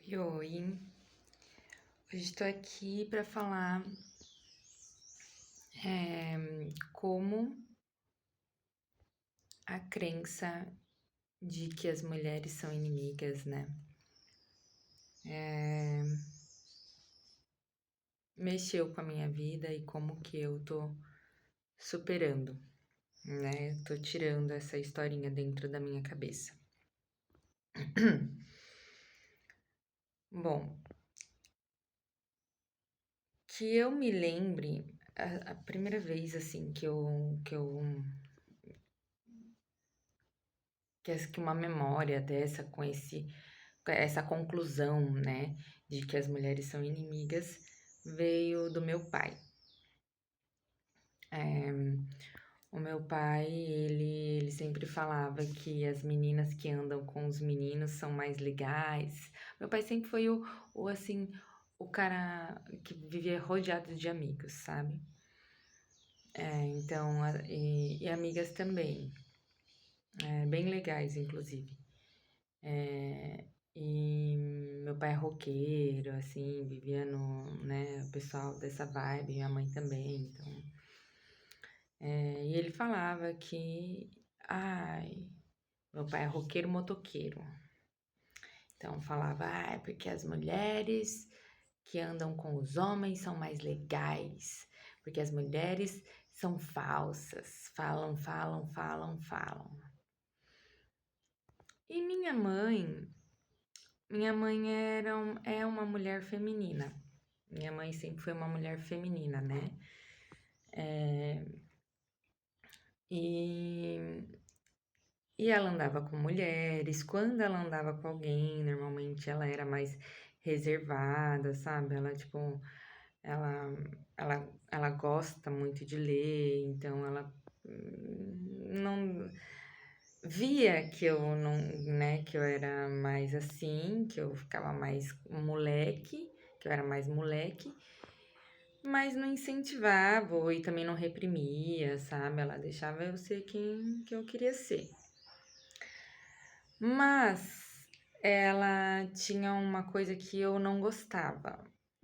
Oi, oi. Hoje estou aqui para falar como a crença de que as mulheres são inimigas, né? Mexeu com a minha vida e como que eu tô superando, né? Tô tirando essa historinha dentro da minha cabeça. Bom, que eu me lembre, a primeira vez assim que uma memória dessa com essa conclusão, né, de que as mulheres são inimigas, veio do meu pai. O meu pai, ele sempre falava que as meninas que andam com os meninos são mais legais. Meu pai sempre foi assim, o cara que vivia rodeado de amigos, sabe? Então, e amigas também, bem legais, inclusive. E meu pai é roqueiro, assim, vivia no, né, o pessoal dessa vibe, minha mãe também, então. E ele falava que, ai, meu pai é roqueiro motoqueiro. Então falava, ai, porque as mulheres que andam com os homens são mais legais, porque as mulheres são falsas, falam, falam, falam, falam. E minha mãe é uma mulher feminina. Minha mãe sempre foi uma mulher feminina, né? E, e ela andava com mulheres. Quando ela andava com alguém, normalmente ela era mais reservada, sabe? Ela, tipo, ela, ela gosta muito de ler, então ela não via que eu não, né, que eu era mais assim, que eu ficava mais moleque, que eu era mais moleque. Mas não incentivava e também não reprimia, sabe? Ela deixava eu ser quem que eu queria ser. Mas ela tinha uma coisa que eu não gostava,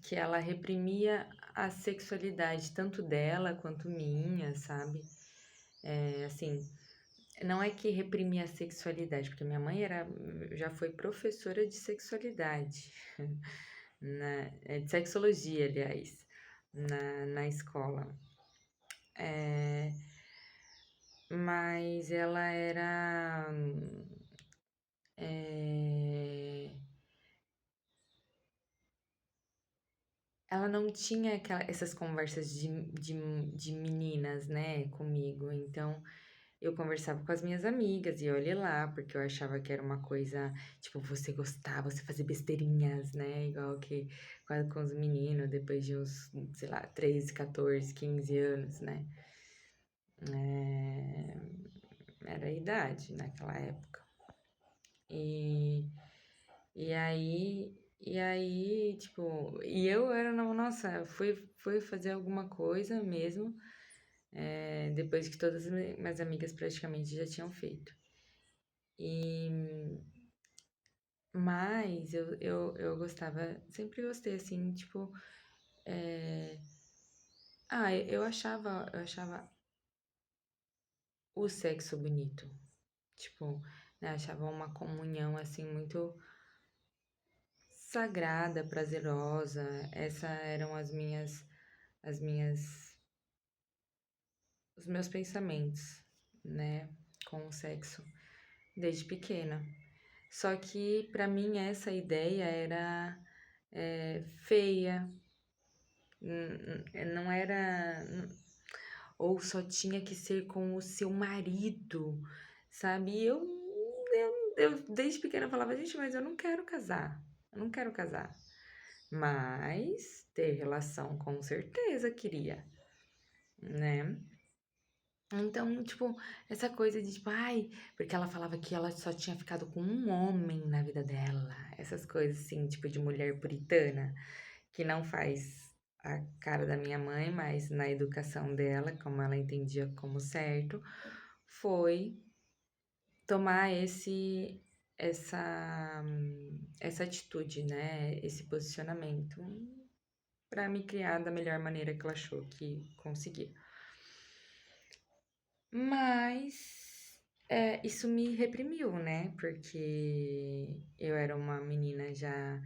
que ela reprimia a sexualidade, tanto dela quanto minha, sabe? Assim, não é que reprimia a sexualidade, porque minha mãe já foi professora de sexualidade, de sexologia, aliás, na escola. Mas ela era. é, Ela não tinha essas conversas de meninas, né, comigo. Então, eu conversava com as minhas amigas e olhe lá, porque eu achava que era uma coisa, tipo, você gostar, você fazer besteirinhas, né, igual que com os meninos, depois de uns, sei lá, 13, 14, 15 anos, né. Era a idade naquela época. E e aí, tipo, e eu era, nossa, fui fazer alguma coisa mesmo, depois que todas as minhas amigas praticamente já tinham feito. E, mas eu gostava, sempre gostei assim, tipo, eu achava o sexo bonito, tipo, né, achava uma comunhão assim muito sagrada, prazerosa. Essas eram as minhas os meus pensamentos, né, com o sexo desde pequena. Só que para mim essa ideia era feia, não era, ou só tinha que ser com o seu marido, sabe? E eu desde pequena falava, gente, mas eu não quero casar, eu não quero casar. Mas ter relação com certeza queria, né? Então, tipo, essa coisa de tipo, ai, porque ela falava que ela só tinha ficado com um homem na vida dela. Essas coisas assim, tipo, de mulher puritana, que não faz a cara da minha mãe, mas na educação dela, como ela entendia como certo, foi tomar essa, essa atitude, né? Esse posicionamento para me criar da melhor maneira que ela achou que conseguia. Mas isso me reprimiu, né? Porque eu era uma menina já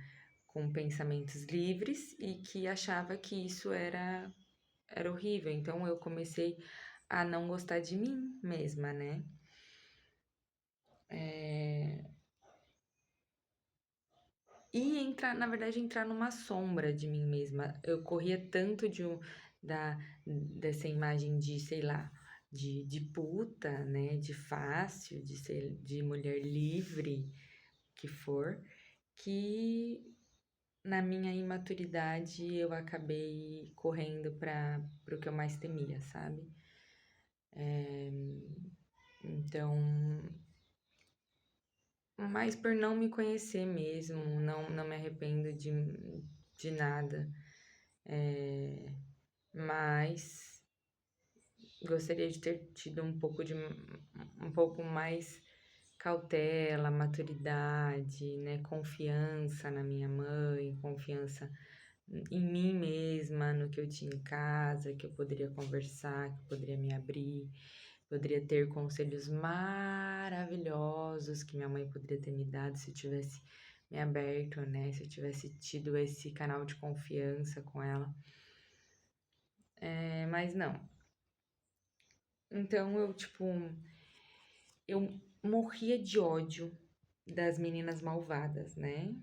com pensamentos livres e que achava que isso era horrível. Então eu comecei a não gostar de mim mesma, né? E entrar, na verdade, entrar numa sombra de mim mesma. Eu corria tanto dessa imagem de, sei lá, de puta, né? De fácil, de mulher livre, que for, que na minha imaturidade eu acabei correndo para o que eu mais temia, sabe? Então, mas por não me conhecer mesmo, não me arrependo de nada. Mas gostaria de ter tido um pouco mais cautela, maturidade, né, confiança na minha mãe, confiança em mim mesma, no que eu tinha em casa, que eu poderia conversar, que eu poderia me abrir, poderia ter conselhos maravilhosos que minha mãe poderia ter me dado se eu tivesse me aberto, né, se eu tivesse tido esse canal de confiança com ela. Mas não. Então eu, tipo, eu morria de ódio das meninas malvadas, né?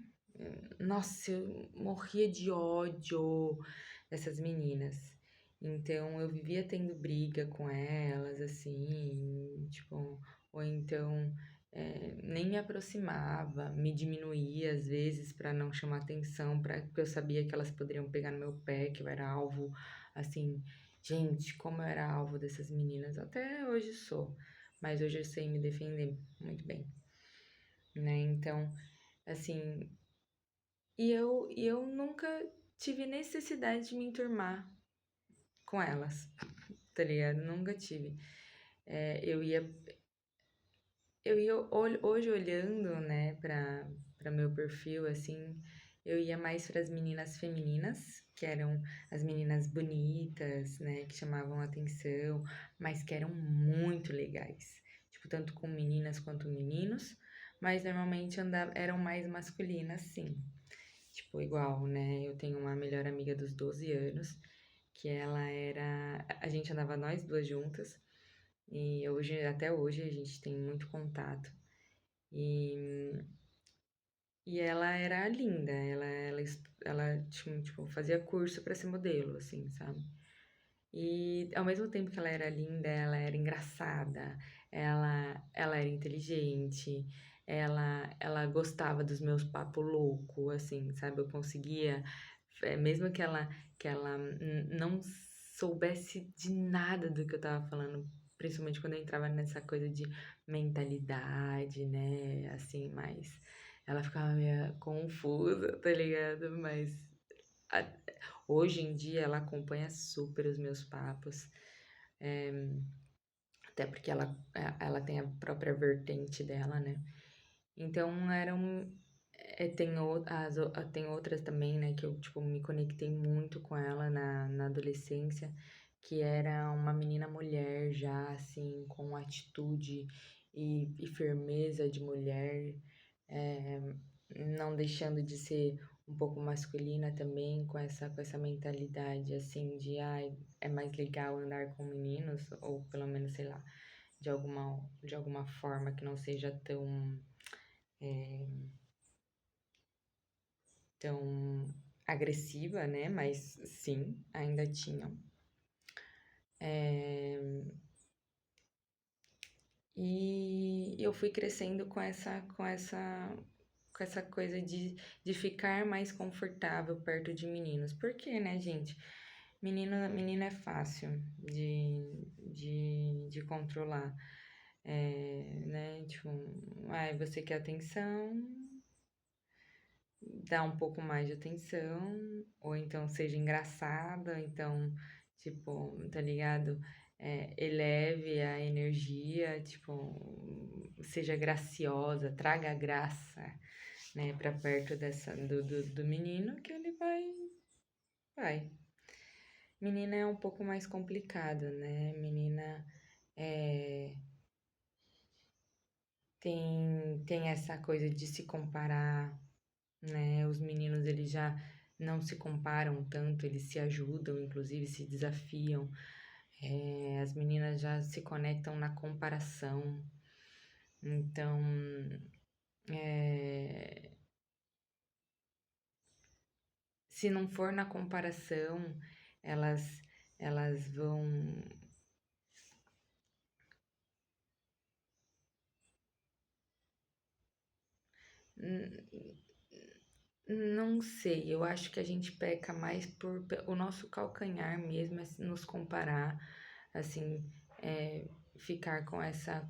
Nossa, eu morria de ódio dessas meninas. Então eu vivia tendo briga com elas, assim, tipo, ou então nem me aproximava, me diminuía às vezes para não chamar atenção, porque eu sabia que elas poderiam pegar no meu pé, que eu era alvo, assim, gente, como eu era alvo dessas meninas, até hoje sou, mas hoje eu sei me defender muito bem, né? Então, assim, e eu nunca tive necessidade de me enturmar com elas, tá ligado? Nunca tive. É, hoje olhando, né, para meu perfil, assim, eu ia mais para as meninas femininas, que eram as meninas bonitas, né, que chamavam atenção, mas que eram muito legais. Tipo, tanto com meninas quanto meninos, mas normalmente eram mais masculinas, sim. Tipo, igual, né? Eu tenho uma melhor amiga dos 12 anos, que ela era. A gente andava nós duas juntas, e hoje, até hoje, a gente tem muito contato. E, e ela era linda, ela tinha, tipo, fazia curso pra ser modelo, assim, sabe? E ao mesmo tempo que ela era linda, ela era engraçada, ela era inteligente, ela gostava dos meus papos loucos, assim, sabe? Eu conseguia, mesmo que ela não soubesse de nada do que eu tava falando, principalmente quando eu entrava nessa coisa de mentalidade, né? Assim, mas ela ficava meio confusa, tá ligado? Mas a- hoje em dia ela acompanha super os meus papos, até porque ela tem a própria vertente dela, né? Então eram. Tem outras também, né, que eu, tipo, me conectei muito com ela na adolescência, que era uma menina mulher já, assim, com atitude e firmeza de mulher, é, não deixando de ser um pouco masculina também, com essa mentalidade, assim, de, ai, é mais legal andar com meninos, ou pelo menos, sei lá, de alguma forma que não seja tão agressiva, né? Mas sim, ainda tinham. E eu fui crescendo com essa coisa de ficar mais confortável perto de meninos. Por quê, né, gente? Menina é fácil de controlar. Né? Tipo, ai, você quer atenção, dá um pouco mais de atenção, ou então seja engraçada, então, tipo, tá ligado? eleve a energia, tipo, seja graciosa, traga graça, né, para perto do menino, que ele vai. Menina é um pouco mais complicado, né? Menina é, tem essa coisa de se comparar, né? Os meninos, eles já não se comparam tanto, eles se ajudam, inclusive se desafiam. As meninas já se conectam na comparação. Então, é, se não for na comparação, elas, elas vão. Não sei, eu acho que a gente peca mais por o nosso calcanhar mesmo, é nos comparar, assim, ficar com essa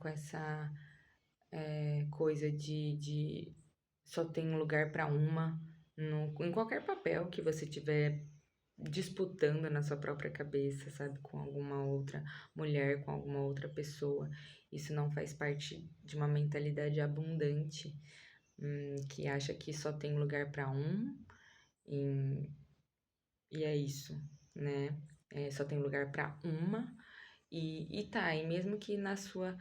coisa de só tem um lugar para uma, em qualquer papel que você tiver disputando na sua própria cabeça, sabe, com alguma outra mulher, com alguma outra pessoa. Isso não faz parte de uma mentalidade abundante, que acha que só tem lugar para um e, e é isso, né? Só tem lugar para uma e tá, e mesmo que na sua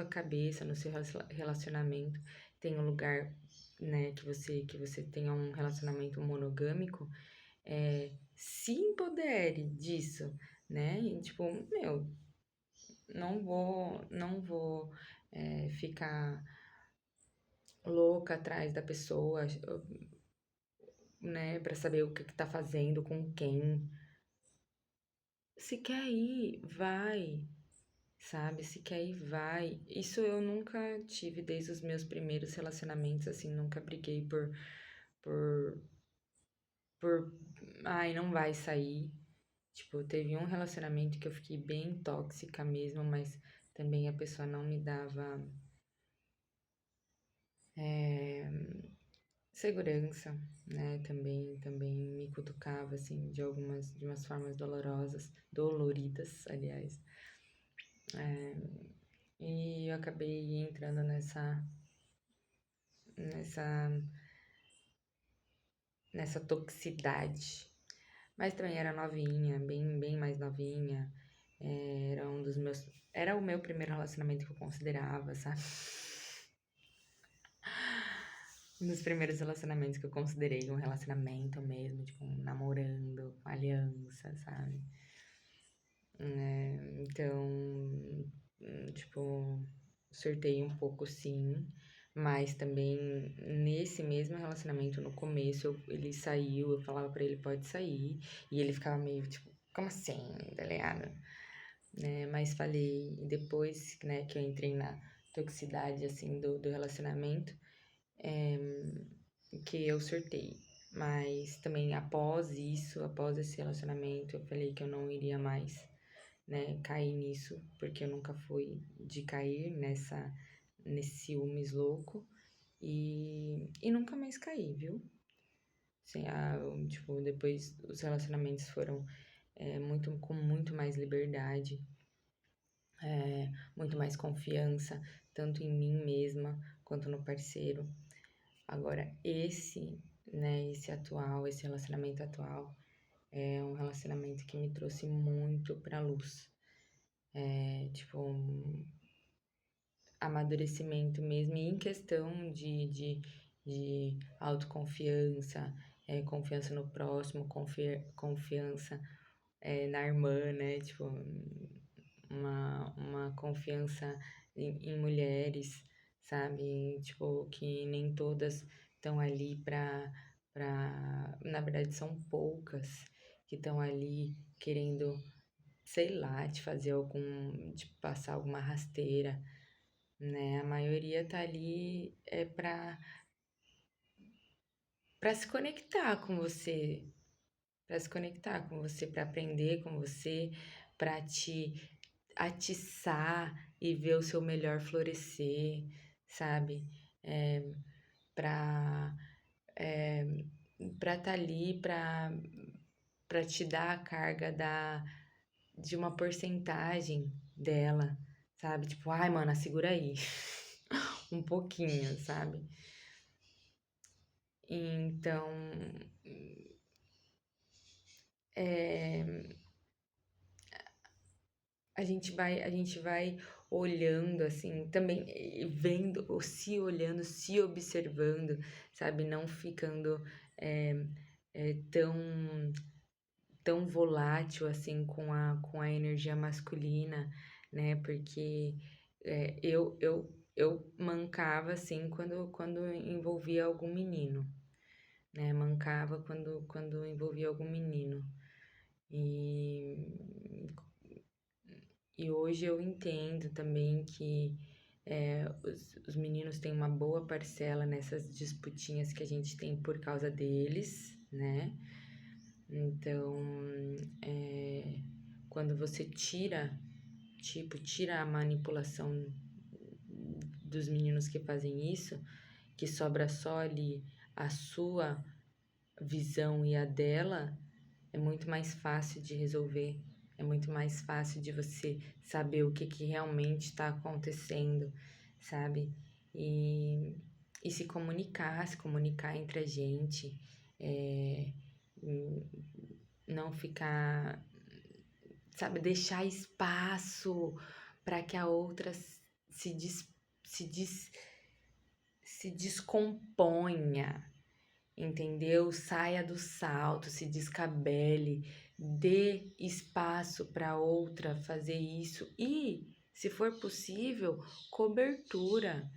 cabeça, no seu relacionamento, tenha um lugar, né, que você tenha um relacionamento monogâmico, se empodere disso, né? E, tipo, meu, não vou ficar louca atrás da pessoa, né, pra saber o que tá fazendo, com quem. Se quer ir, vai, sabe? Se quer ir, vai. Isso eu nunca tive desde os meus primeiros relacionamentos, assim, nunca briguei por, por, ai, não vai sair. Tipo, teve um relacionamento que eu fiquei bem tóxica mesmo, mas também a pessoa não me dava segurança, né? Também me cutucava, assim, de umas formas doloridas, aliás. E eu acabei entrando nessa, nessa toxicidade. Mas também era novinha, bem mais novinha. Era o meu primeiro relacionamento que eu considerava, sabe? Um dos primeiros relacionamentos que eu considerei um relacionamento mesmo, tipo, um namorando, com aliança, sabe? Então, tipo, surtei um pouco sim, mas também nesse mesmo relacionamento, no começo, ele saiu, eu falava pra ele, pode sair, e ele ficava meio tipo, como assim, tá ligado? Né? Mas falei, depois, né, que eu entrei na toxicidade, assim, do relacionamento, que eu surtei. Mas também após isso, após esse relacionamento, eu falei que eu não iria mais, né, cair nisso, porque eu nunca fui de cair nesse ciúmes louco e nunca mais caí, viu? Assim, tipo, depois os relacionamentos foram com muito mais liberdade, muito mais confiança, tanto em mim mesma quanto no parceiro. Agora, esse relacionamento atual, é um relacionamento que me trouxe muito pra luz. Tipo, amadurecimento mesmo, e em questão de autoconfiança, confiança no próximo, confiança na irmã, né? Tipo, uma confiança em mulheres, sabe? Tipo, que nem todas estão ali na verdade, são poucas que estão ali querendo, sei lá, te passar alguma rasteira, né? A maioria tá ali para se conectar com você, para se conectar com você, para aprender com você, para te atiçar e ver o seu melhor florescer, sabe? É, para para estar ali para te dar a carga de uma porcentagem dela, sabe? Tipo, ai, mana, segura aí. Um pouquinho, sabe? Então, é, a gente vai olhando assim, também vendo, ou se olhando, se observando, sabe? Não ficando é, tão volátil assim com a energia masculina, né? Porque eu mancava assim quando envolvia algum menino, né? Mancava quando envolvia algum menino. E E hoje eu entendo também que os meninos têm uma boa parcela nessas disputinhas que a gente tem por causa deles, né? Então, é, quando você tira a manipulação dos meninos que fazem isso, que sobra só ali a sua visão e a dela, é muito mais fácil de resolver, é muito mais fácil de você saber o que que realmente está acontecendo, sabe? E, e se comunicar entre a gente, é, não ficar, sabe, deixar espaço para que a outra se, des, se, des, se descomponha, entendeu? Saia do salto, se descabele, dê espaço para outra fazer isso e, se for possível, cobertura,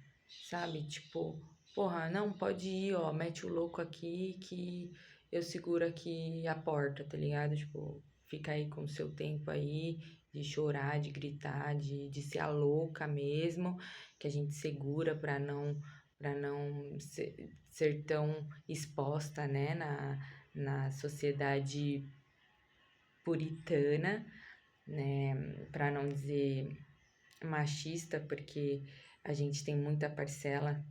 sabe? Tipo, porra, não pode ir, ó, mete o louco aqui que eu seguro aqui a porta, tá ligado? Tipo, fica aí com o seu tempo aí de chorar, de gritar, de ser a louca mesmo, que a gente segura para não ser tão exposta, né, na sociedade puritana, né, para não dizer machista, porque a gente tem muita parcela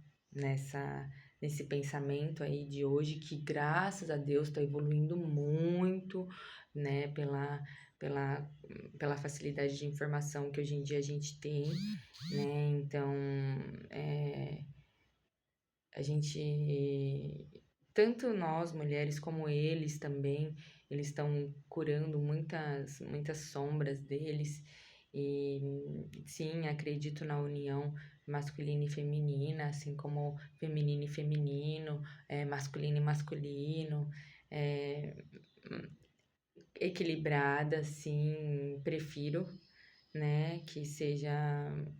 nesse pensamento aí de hoje que graças a Deus está evoluindo muito, né, pela, pela facilidade de informação que hoje em dia a gente tem, né, então a gente, tanto nós mulheres como eles também, eles estão curando muitas sombras deles. E sim, acredito na união masculina e feminina, assim como feminino e feminino, masculino e masculino, é, equilibrada, sim, prefiro, né, que seja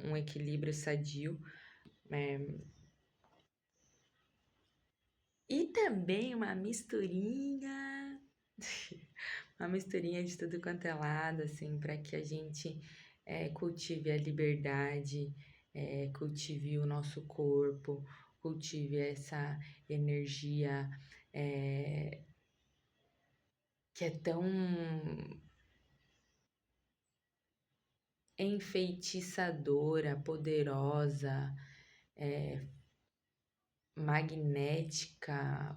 um equilíbrio sadio. é, E também uma misturinha, uma misturinha de tudo quanto é lado, assim, para que a gente cultive a liberdade, cultive o nosso corpo, cultive essa energia é, que é tão enfeitiçadora, poderosa, magnética,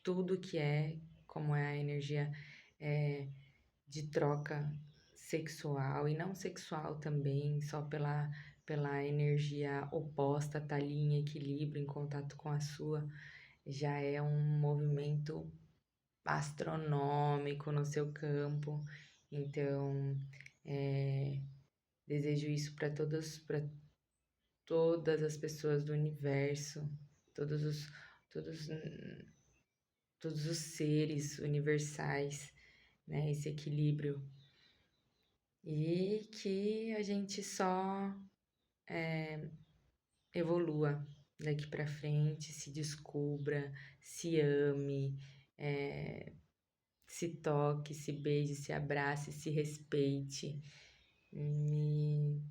tudo que como é a energia de troca sexual e não sexual também, só pela energia oposta estar ali em equilíbrio, em contato com a sua, já é um movimento astronômico no seu campo. Então, desejo isso para todas as pessoas do universo, todos os, todos, todos os seres universais, né? Esse equilíbrio. E que a gente só evolua daqui para frente, se descubra, se ame, se toque, se beije, se abrace, se respeite. E,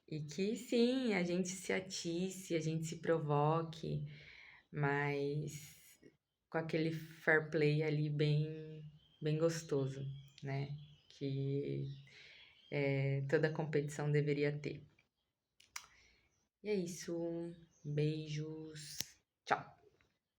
e que sim, a gente se atice, a gente se provoque, mas com aquele fair play ali bem gostoso, né? Que toda competição deveria ter. E é isso. Beijos. Tchau.